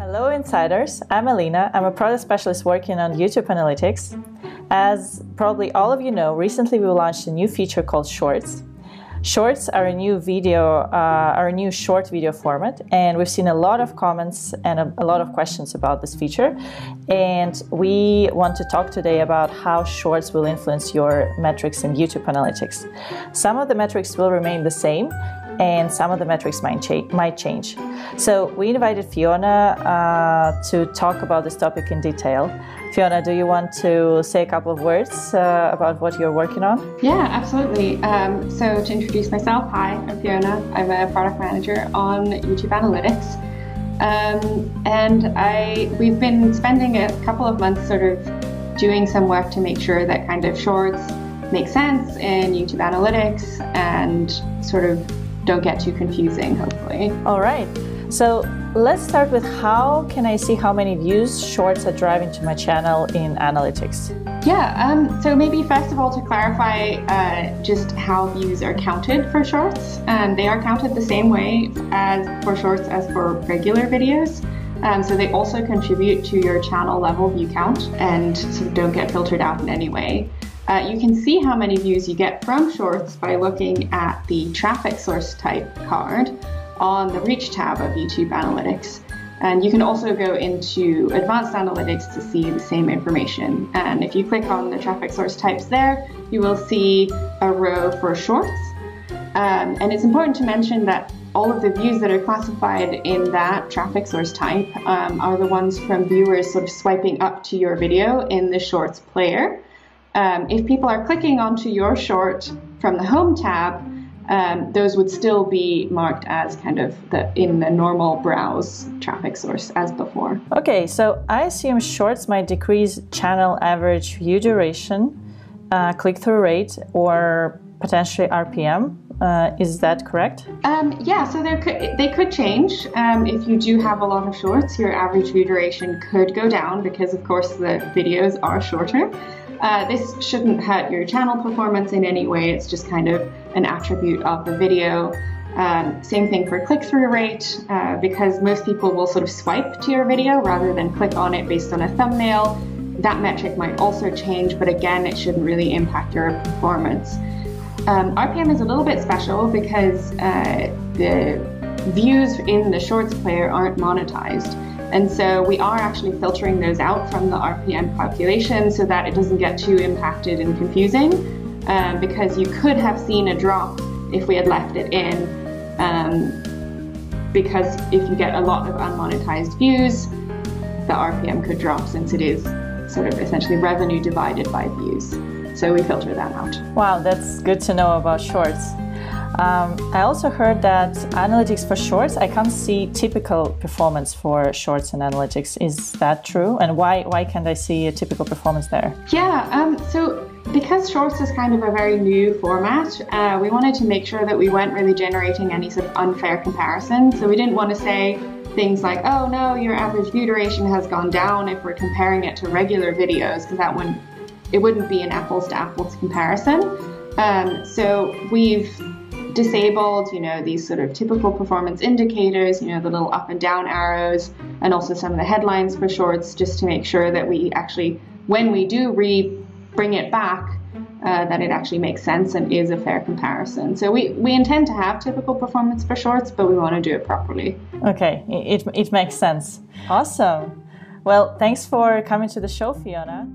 Hello Insiders, I'm Alina. I'm a product specialist working on YouTube Analytics. As probably all of you know, recently we launched a new feature called Shorts. Shorts are a new short video format, and we've seen a lot of comments and a lot of questions about this feature. And we want to talk today about how Shorts will influence your metrics in YouTube Analytics. Some of the metrics will remain the same, and some of the metrics might change. So we invited Fiona to talk about this topic in detail. Fiona, do you want to say a couple of words about what you're working on? Yeah, absolutely. So to introduce myself, hi, I'm Fiona. I'm a product manager on YouTube Analytics. We've been spending a couple of months sort of doing some work to make sure that kind of shorts make sense in YouTube Analytics and sort of don't get too confusing, hopefully. All right. So let's start with how can I see how many views shorts are driving to my channel in Analytics? Yeah, so maybe first of all to clarify just how views are counted for shorts. They are counted the same way as for shorts as for regular videos. So they also contribute to your channel level view count and sort of don't get filtered out in any way. You can see how many views you get from shorts by looking at the traffic source type card on the Reach tab of YouTube Analytics. And you can also go into Advanced Analytics to see the same information. And if you click on the traffic source types there, you will see a row for shorts. And it's important to mention that all of the views that are classified in that traffic source type are the ones from viewers sort of swiping up to your video in the Shorts player. If people are clicking onto your short from the Home tab, those would still be marked as kind of in the normal browse traffic source as before. Okay, so I assume shorts might decrease channel average view duration, click-through rate, or potentially RPM. Is that correct? Yeah, so they could change. If you do have a lot of shorts, your average view duration could go down because, of course, the videos are shorter. This shouldn't hurt your channel performance in any way. It's just kind of an attribute of the video. Same thing for click-through rate, because most people will sort of swipe to your video rather than click on it based on a thumbnail. That metric might also change, but again, it shouldn't really impact your performance. RPM is a little bit special because the views in the Shorts player aren't monetized. And so we are actually filtering those out from the RPM calculation so that it doesn't get too impacted and confusing, because you could have seen a drop if we had left it in, because if you get a lot of unmonetized views, the RPM could drop since it is sort of essentially revenue divided by views. So we filter that out. Wow, that's good to know about Shorts. I also heard that Analytics for Shorts, I can't see typical performance for Shorts in Analytics. Is that true? And why can't I see a typical performance there? Yeah, so because Shorts is kind of a very new format, we wanted to make sure that we weren't really generating any sort of unfair comparison. So we didn't want to say things like, oh no, your average view duration has gone down if we're comparing it to regular videos, because it wouldn't be an apples to apples comparison. So we've disabled, these sort of typical performance indicators, the little up and down arrows, and also some of the headlines for shorts, just to make sure that we actually, when we do bring it back, that it actually makes sense and is a fair comparison. So we intend to have typical performance for shorts, but we want to do it properly. Okay, it makes sense. Awesome. Well, thanks for coming to the show, Fiona.